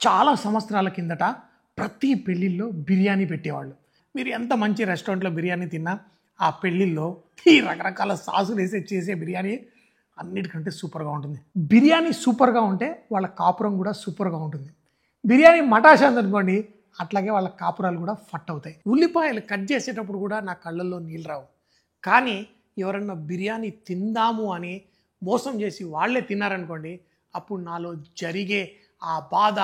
చాలా సంవత్సరాల కిందట ప్రతి పెళ్ళిళ్ళలో బిర్యానీ పెట్టేవాళ్ళు. మీరు ఎంత మంచి రెస్టారెంట్లో బిర్యానీ తిన్నా ఆ పెళ్ళిళ్ళలో ఈ రకరకాల సాసులు వేసి చేసే బిర్యానీ అన్నిటికంటే సూపర్గా ఉంటుంది. బిర్యానీ సూపర్గా ఉంటే వాళ్ళ కాపురం కూడా సూపర్గా ఉంటుంది. బిర్యానీ మటాషా అనుకోండి, అట్లాగే వాళ్ళ కాపురాలు కూడా ఫట్ అవుతాయి. ఉల్లిపాయలు కట్ చేసేటప్పుడు కూడా నా కళ్ళల్లో నీళ్ళు రావు. కానీ ఎవరన్నా బిర్యానీ తిందాము అని మోసం చేసి వాళ్ళే తిన్నారనుకోండి, అప్పుడు నాలో జరిగే ఆ బాధ,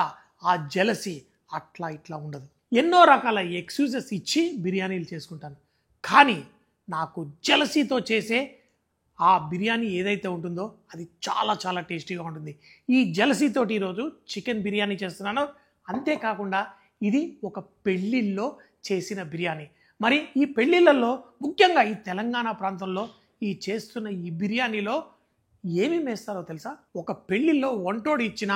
ఆ జెలసీ అట్లా ఇట్లా ఉండదు. ఎన్నో రకాల ఎక్స్క్యూజెస్ ఇచ్చి బిర్యానీలు చేసుకుంటాను. కానీ నాకు జెలసీతో చేసే ఆ బిర్యానీ ఏదైతే ఉంటుందో అది చాలా చాలా టేస్టీగా ఉంటుంది. ఈ జెలసీతోటి ఈరోజు చికెన్ బిర్యానీ చేస్తున్నాను. అంతేకాకుండా ఇది ఒక పెళ్ళిళ్ళలో చేసిన బిర్యానీ. మరి ఈ పెళ్ళిళ్ళల్లో ముఖ్యంగా ఈ తెలంగాణ ప్రాంతంలో ఈ చేస్తున్న ఈ బిర్యానీలో ఏమేమి వేస్తారో తెలుసా? ఒక పెళ్ళిళ్ళలో వంటోడు ఇచ్చిన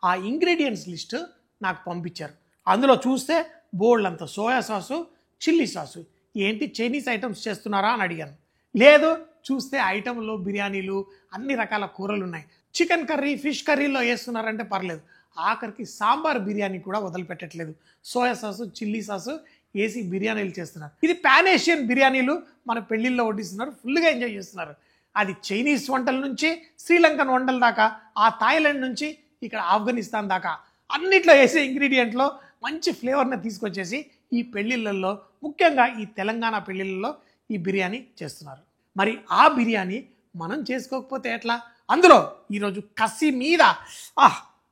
ఆ ఇంగ్రీడియంట్స్ లిస్ట్ నాకు పంపించారు. అందులో చూస్తే బోల్డ్ అంత సోయా సాసు, చిల్లీ సాసు. ఏంటి చైనీస్ ఐటమ్స్ చేస్తున్నారా అని అడిగాను. లేదు, చూస్తే ఐటెంలో బిర్యానీలు అన్ని రకాల కూరలు ఉన్నాయి. చికెన్ కర్రీ, ఫిష్ కర్రీలో వేస్తున్నారంటే పర్లేదు, ఆఖరికి సాంబార్ బిర్యానీ కూడా వదిలిపెట్టట్లేదు. సోయా సాసు, చిల్లీ సాసు వేసి బిర్యానీలు చేస్తున్నారు. ఇది పాన్ ఏషియన్ బిర్యానీలు మన పెళ్ళిళ్ళలో వడ్డిస్తున్నారు, ఫుల్గా ఎంజాయ్ చేస్తున్నారు. అది చైనీస్ వంటల నుంచి శ్రీలంకన్ వంటల దాకా, ఆ థాయిలాండ్ నుంచి ఇక్కడ ఆఫ్ఘనిస్తాన్ దాకా అన్నిట్లో వేసే ఇంగ్రీడియంట్లో మంచి ఫ్లేవర్ని తీసుకొచ్చేసి ఈ పెళ్ళిళ్ళల్లో, ముఖ్యంగా ఈ తెలంగాణ పెళ్ళిళ్ళలో ఈ బిర్యానీ చేస్తున్నారు. మరి ఆ బిర్యానీ మనం చేసుకోకపోతే ఎట్లా? అందులో ఈరోజు కసి మీద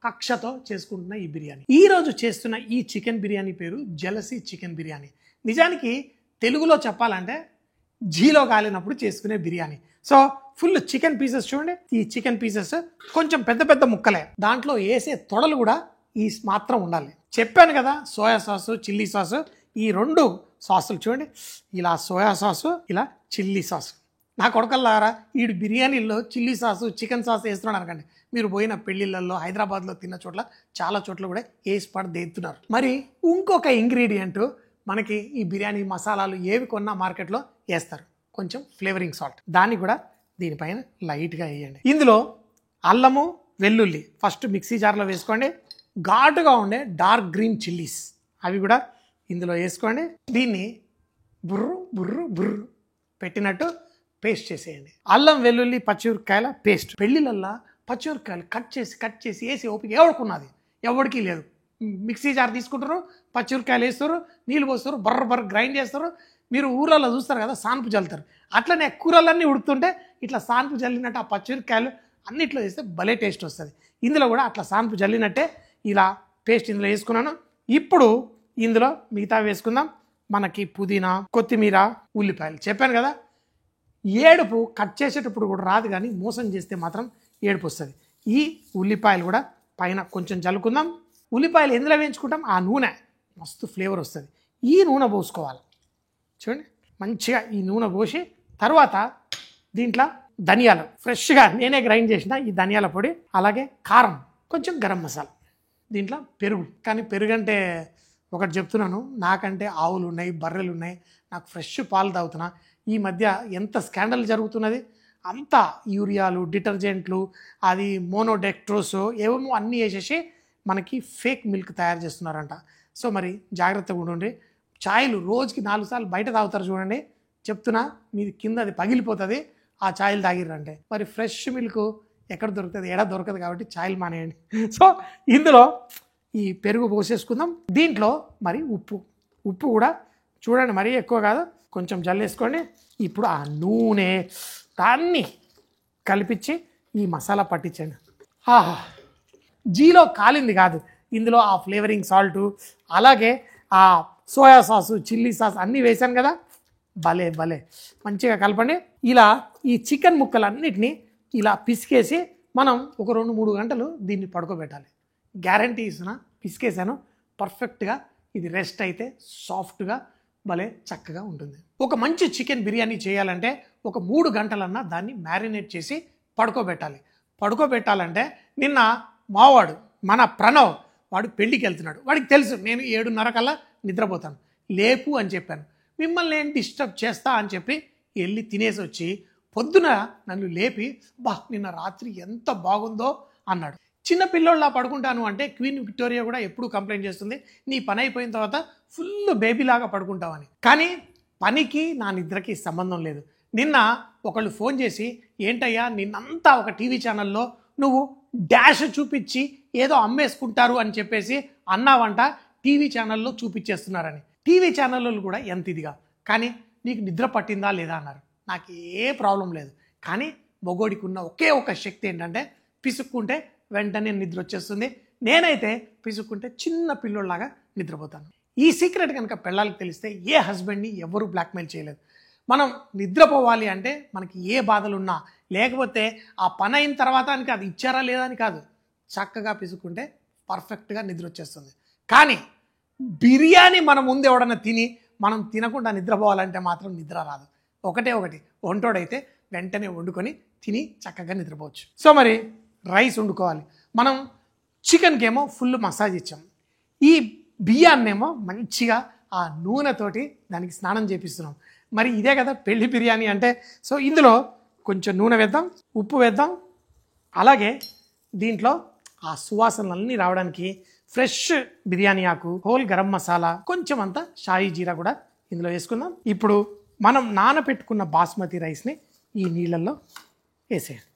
కక్షతో చేసుకుంటున్న ఈ బిర్యానీ, ఈరోజు చేస్తున్న ఈ చికెన్ బిర్యానీ పేరు జెలసీ చికెన్ బిర్యానీ. నిజానికి తెలుగులో చెప్పాలంటే జీలో కాలినప్పుడు చేసుకునే biryani. So full chicken pieces చూడండి. ఈ చికెన్ పీసెస్ కొంచెం పెద్ద పెద్ద ముక్కలే, దాంట్లో వేసే తొడలు కూడా ఈ మాత్రం ఉండాలి. చెప్పాను కదా, సోయా సాసు, చిల్లీ సాసు, ఈ రెండు సాసులు చూడండి. ఇలా సోయా సాసు, ఇలా చిల్లీ సాసు. నా కొడకల్లారా, ఈ బిర్యానీల్లో చిల్లీ సాసు, చికెన్ సాసు వేస్తున్నాడు అనకండి. మీరు పోయిన పెళ్ళిళ్ళల్లో, హైదరాబాద్లో తిన్న చోట్ల చాలా చోట్ల కూడా వేసి పడదేస్తున్నారు. మరి ఇంకొక ఇంగ్రీడియంట్ మనకి ఈ బిర్యానీ మసాలాలు ఏవి కొన్నా మార్కెట్లో వేస్తారు, కొంచెం ఫ్లేవరింగ్ సాల్ట్. దాన్ని కూడా దీనిపైన లైట్గా వేయండి. ఇందులో అల్లము, వెల్లుల్లి ఫస్ట్ మిక్సీ జార్లో వేసుకోండి. ఘాటుగా ఉండే డార్క్ గ్రీన్ చిల్లీస్ అవి కూడా ఇందులో వేసుకోండి. దీన్ని బుర్రు బుర్రు బుర్రు పెట్టినట్టు పేస్ట్ చేసేయండి. అల్లం, వెల్లుల్లి, పచ్చిమిరపకాయల పేస్ట్. పెళ్ళిళ్ళల్లో పచ్చిమిరపకాయలు కట్ చేసి వేసి ఓపిక ఎవడుకున్నది ఎవరికి లేదు. మిక్సీ జార్ తీసుకుంటారు, పచ్చిమిరపకాయలు వేస్తారు, నీళ్ళు పోస్తారు, బర్ర గ్రైండ్ చేస్తారు. మీరు ఊళ్ళలో చూస్తారు కదా, సాన్పు జల్లుతారు. అట్లనే కూరలన్నీ ఉడుకుతుంటే ఇట్లా సాన్పు జల్లినట్టు ఆ పచ్చిమిరపకాయలు అన్నిట్లో వేస్తే భలే టేస్ట్ వస్తుంది. ఇందులో కూడా అట్లా సాన్పు జల్లినట్టే ఇలా పేస్ట్ ఇందులో వేసుకున్నాను. ఇప్పుడు ఇందులో మిగతా వేసుకుందాం. మనకి పుదీనా, కొత్తిమీర, ఉల్లిపాయలు. చెప్పాను కదా, ఏడుపు కట్ చేసేటప్పుడు కూడా రాదు, కానీ మోసం చేస్తే మాత్రం ఏడుపు వస్తుంది. ఈ ఉల్లిపాయలు కూడా పైన కొంచెం జల్లుకుందాం. ఉల్లిపాయలు ఎందులో వేయించుకుంటాం? ఆ నూనె మస్తు ఫ్లేవర్ వస్తుంది. ఈ నూనె పోసుకోవాలి చూడండి. మంచిగా ఈ నూనె పోసి తర్వాత దీంట్లో ధనియాలు, ఫ్రెష్గా నేనే గ్రైండ్ చేసిన ఈ ధనియాల పొడి, అలాగే కారం, కొంచెం గరం మసాలా, దీంట్లో పెరుగు. కానీ పెరుగు అంటే ఒకటి చెప్తున్నాను, నాకంటే ఆవులు ఉన్నాయి, బర్రెలు ఉన్నాయి, నాకు ఫ్రెష్ పాలు తాగుతున్నా. ఈ మధ్య ఎంత స్కాండల్ జరుగుతున్నది, అంతా యూరియాలు, డిటర్జెంట్లు, అది మోనోడెక్ట్రోస్ ఏమో అన్నీ వేసేసి మనకి ఫేక్ మిల్క్ తయారు చేస్తున్నారంట. సో మరి జాగ్రత్తగా ఉండండి. ఛాయలు రోజుకి 4 సార్లు బయట తాగుతారు చూడండి, చెప్తున్నా, మీది కింద అది పగిలిపోతుంది ఆ ఛాయలు తాగిర్రంటే. మరి ఫ్రెష్ మిల్క్ ఎక్కడ దొరుకుతుంది? ఎక్కడ దొరకదు, కాబట్టి ఛాయలు మానేయండి. సో ఇందులో ఈ పెరుగు పోసేసుకుందాం. దీంట్లో మరి ఉప్పు కూడా చూడండి, మరీ ఎక్కువ కాదు, కొంచెం జల్లేసుకోండి. ఇప్పుడు ఆ నూనె దాన్ని కలిపించి ఈ మసాలా పట్టించండి. జీలో కాలింది కాదు, ఇందులో ఆ ఫ్లేవరింగ్ సాల్టు, అలాగే ఆ సోయా సాసు, చిల్లీ సాస్ అన్నీ వేసాను కదా, భలే మంచిగా కలపండి. ఇలా ఈ చికెన్ ముక్కలన్నిటినీ ఇలా పిసికేసి మనం ఒక 2-3 గంటలు దీన్ని పడుకోబెట్టాలి. గ్యారంటీ ఇస్తున్నా, పిసికేసాను పర్ఫెక్ట్గా. ఇది రెస్ట్ అయితే సాఫ్ట్గా భలే చక్కగా ఉంటుంది. ఒక మంచి చికెన్ బిర్యానీ చేయాలంటే ఒక 3 గంటలన్నా దాన్ని మ్యారినేట్ చేసి పడుకోబెట్టాలంటే నిన్న మావాడు మన ప్రణవ్ వాడు పెళ్ళికి వెళ్తున్నాడు. వాడికి తెలుసు నేను 7:30 కల్లా నిద్రపోతాను, లేపు అని చెప్పాను. మిమ్మల్ని నేను డిస్టర్బ్ చేస్తా అని చెప్పి వెళ్ళి తినేసి వచ్చి పొద్దున నన్ను లేపి, నిన్న రాత్రి ఎంత బాగుందో అన్నాడు. చిన్న పిల్లోళ్ళ పడుకుంటాను అంటే క్వీన్ విక్టోరియా కూడా ఎప్పుడు కంప్లైంట్ చేస్తుంది, నీ పని అయిపోయిన తర్వాత ఫుల్ బేబీలాగా పడుకుంటావని. కానీ పనికి నా నిద్రకి సంబంధం లేదు. నిన్న ఒకళ్ళు ఫోన్ చేసి, ఏంటయ్యా నిన్నంతా ఒక టీవీ ఛానల్లో నువ్వు డాష్ చూపించి ఏదో అమ్మేసుకుంటారు అని చెప్పేసి అన్నావంట, టీవీ ఛానల్లో చూపించేస్తున్నారని. టీవీ ఛానళ్ళు కూడా ఎంత ఇదిగా, కానీ నీకు నిద్ర పట్టిందా లేదా అన్నారు. నాకు ఏ ప్రాబ్లం లేదు, కానీ మొగోడికి ఉన్న ఒకే ఒక శక్తి ఏంటంటే పిసుక్కుంటే వెంటనే నిద్ర వచ్చేస్తుంది. నేనైతే పిసుక్కుంటే చిన్న పిల్లోళ్ళలాగా నిద్రపోతాను. ఈ సీక్రెట్ కనుక పెళ్ళాలకు తెలిస్తే ఏ హస్బెండ్ని ఎవరు బ్లాక్మెయిల్ చేయలేదు. మనం నిద్రపోవాలి అంటే మనకి ఏ బాధలున్నా, లేకపోతే ఆ పని అయిన తర్వాత అది ఇచ్చారా లేదా అని కాదు, చక్కగా పిసుక్కుంటే పర్ఫెక్ట్గా నిద్ర వచ్చేస్తుంది. కానీ బిర్యానీ మన ముందు ఎవడన్నా తిని మనం తినకుండా నిద్రపోవాలంటే మాత్రం నిద్ర రాదు. ఒకటి వంటోడైతే వెంటనే వండుకొని తిని చక్కగా నిద్రపోవచ్చు. సో మరి రైస్ వండుకోవాలి. మనం చికెన్కి ఏమో ఫుల్ మసాజ్ ఇచ్చాం, ఈ బియ్యాన్నేమో మంచిగా ఆ నూనెతోటి దానికి స్నానం చేపిస్తున్నాం. మరి ఇదే కదా పెళ్లి బిర్యానీ అంటే. సో ఇందులో కొంచెం నూనె వేద్దాం, ఉప్పు వేద్దాం, అలాగే దీంట్లో ఆ సువాసనలన్నీ రావడానికి ఫ్రెష్ బిర్యానీ ఆకు, హోల్ గరం మసాలా, కొంచెం అంత షాయి జీరా కూడా ఇందులో వేసుకుందాం. ఇప్పుడు మనం నానబెట్టుకున్న బాస్మతి రైస్ని ఈ నీళ్ళల్లో వేసేయాలి.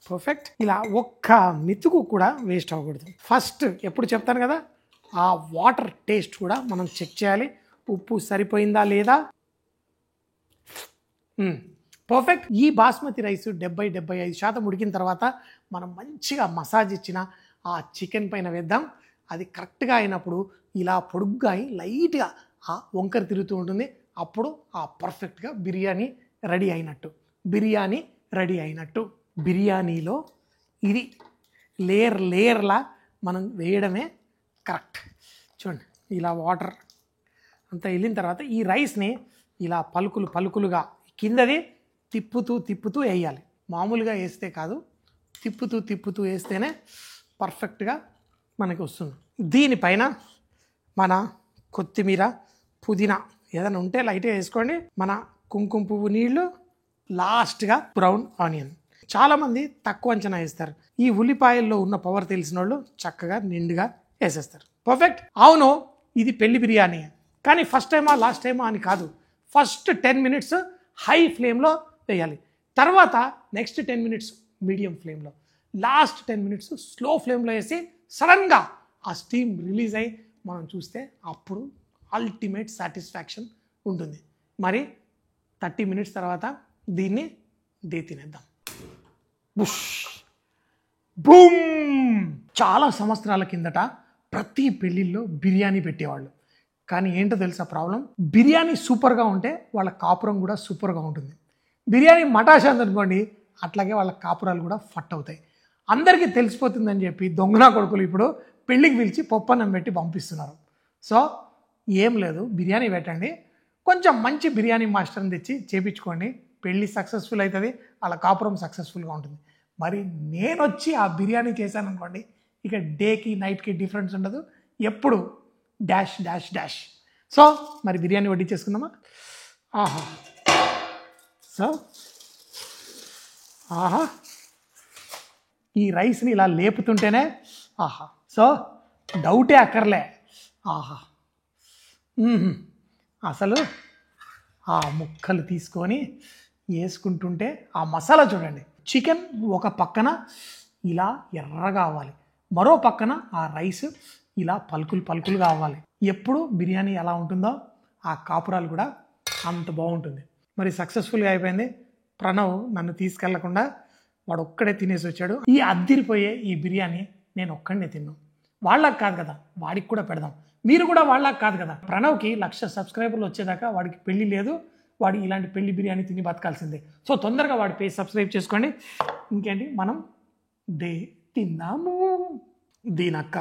పర్ఫెక్ట్. ఇలా ఒక్క మెతుకు కూడా వేస్ట్ అవ్వకూడదు. ఫస్ట్ ఎప్పుడు చెప్తాను కదా, ఆ వాటర్ టేస్ట్ కూడా మనం చెక్ చేయాలి, ఉప్పు సరిపోయిందా లేదా. పర్ఫెక్ట్. ఈ బాస్మతి రైస్ 70-75% ఉడికిన తర్వాత మనం మంచిగా మసాజ్ ఇచ్చిన ఆ చికెన్ పైన వేద్దాం. అది కరెక్ట్గా అయినప్పుడు ఇలా పొడుగ్గా అయి లైట్గా ఆ వంకర తిరుగుతూ ఉంటుంది. అప్పుడు ఆ పర్ఫెక్ట్గా బిర్యానీ రెడీ అయినట్టు. బిర్యానీలో ఇది లేయర్లా మనం వేయడమే కరెక్ట్. చూడండి, ఇలా వాటర్ అంతా వెళ్ళిన తర్వాత ఈ రైస్ని ఇలా పలుకులుగా కిందది తిప్పుతూ వేయాలి. మామూలుగా వేస్తే కాదు, తిప్పుతూ వేస్తేనే పర్ఫెక్ట్గా మనకి వస్తుంది. దీనిపైన మన కొత్తిమీర, పుదీనా ఏదైనా ఉంటే లైట్గా వేసుకోండి. మన కుంకుమ పువ్వు నీళ్ళు, లాస్ట్గా బ్రౌన్ ఆనియన్. చాలామంది తక్కువ అంచనా వేస్తారు. ఈ ఉల్లిపాయల్లో ఉన్న పవర్ తెలిసిన వాళ్ళు చక్కగా నిండుగా వేసేస్తారు. పర్ఫెక్ట్. అవును, ఇది పెళ్లి బిర్యానీ, కానీ ఫస్ట్ టైమా లాస్ట్ టైమా అని కాదు. ఫస్ట్ 10 minutes హై ఫ్లేమ్లో వేయాలి, తర్వాత నెక్స్ట్ 10 minutes మీడియం ఫ్లేమ్లో, లాస్ట్ 10 minutes స్లో ఫ్లేమ్లో వేసి సడన్గా ఆ స్టీమ్ రిలీజ్ అయ్యి మనం చూస్తే అప్పుడు అల్టిమేట్ సాటిస్ఫాక్షన్ ఉంటుంది. మరి 30 minutes తర్వాత దీన్ని తినేద్దాం. బుష్ బూమ్. చాలా సంవత్సరాల కిందట ప్రతి పెళ్ళిళ్ళలో బిర్యానీ పెట్టేవాళ్ళు. కానీ ఏంటో తెలుసా ప్రాబ్లం, బిర్యానీ సూపర్గా ఉంటే వాళ్ళ కాపురం కూడా సూపర్గా ఉంటుంది. బిర్యానీ మటాషా అనుకోండి, అట్లాగే వాళ్ళ కాపురాలు కూడా ఫట్ అవుతాయి. అందరికీ తెలిసిపోతుందని చెప్పి దొంగనా కొడుకులు ఇప్పుడు పెళ్ళికి పిలిచి పప్పన్నం పెట్టి పంపిస్తున్నారు. సో ఏం లేదు, బిర్యానీ పెట్టండి, కొంచెం మంచి బిర్యానీ మాస్టర్ని తెచ్చి చేపించుకోండి, పెళ్ళి సక్సెస్ఫుల్ అవుతుంది, వాళ్ళ కాపురం సక్సెస్ఫుల్గా ఉంటుంది. మరి నేను వచ్చి ఆ బిర్యానీ చేశాను అనుకోండి, ఇక డేకి నైట్కి డిఫరెన్స్ ఉండదు, ఎప్పుడు డాష్. సో మరి బిర్యానీ వడ్డించేసుకుందామా. ఈ రైస్ని ఇలా లేపుతుంటేనే సో డౌటే అక్కర్లే. అసలు ఆ ముక్కలు తీసుకొని వేసుకుంటుంటే ఆ మసాలా చూడండి. చికెన్ ఒక పక్కన ఇలా ఎర్రగా అవ్వాలి, మరో పక్కన ఆ రైస్ ఇలా పలుకులుగా అవ్వాలి. ఎప్పుడు బిర్యానీ ఎలా ఉంటుందో ఆ కాపురాలు కూడా అంత బాగుంటుంది. మరి సక్సెస్ఫుల్గా అయిపోయింది. ప్రణవ్ నన్ను తీసుకెళ్లకుండా వాడు ఒక్కడే తినేసి వచ్చాడు. ఈ అద్దిరిపోయే ఈ బిర్యానీ నేను ఒక్కడనే తిన్నాను. వాళ్ళకి కాదు కదా, వాడికి కూడా పెడదాం. మీరు కూడా వాళ్ళకి కాదు కదా. ప్రణవ్కి 1,00,000 subscribers వచ్చేదాకా వాడికి పెళ్లి లేదు, వాడు ఇలాంటి పెళ్లి బిర్యానీ తిని బతకాల్సిందే. సో తొందరగా వాడి పేజ్ సబ్స్క్రైబ్ చేసుకోండి. ఇంకేంటి, మనం తిందాము. దీనక్క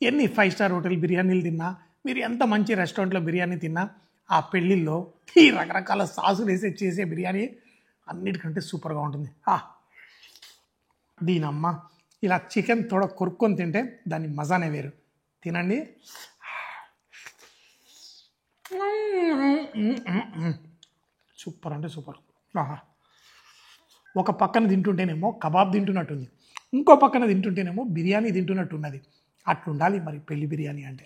ఎన్ని 5-star హోటల్ బిర్యానీలు తిన్నా, మీరు ఎంత మంచి రెస్టారెంట్లో బిర్యానీ తిన్నా, ఆ పెళ్ళిళ్ళలో ఈ రకరకాల సాసులు వేసి చేసే బిర్యానీ అన్నిటికంటే సూపర్గా ఉంటుంది. దీనమ్మ ఇలా చికెన్ తోడ కొరుక్కొని తింటే దాని మజానే వేరు. తినండి. సూపర్ అంటే సూపర్. ఒక పక్కన తింటుంటేనేమో కబాబ్ తింటున్నట్టుంది. ఇంకో పక్కన తింటుంటేనేమో బిర్యానీ తింటున్నట్టు ఉన్నది. అట్లుండాలి మరి పెళ్లి బిర్యానీ అంటే.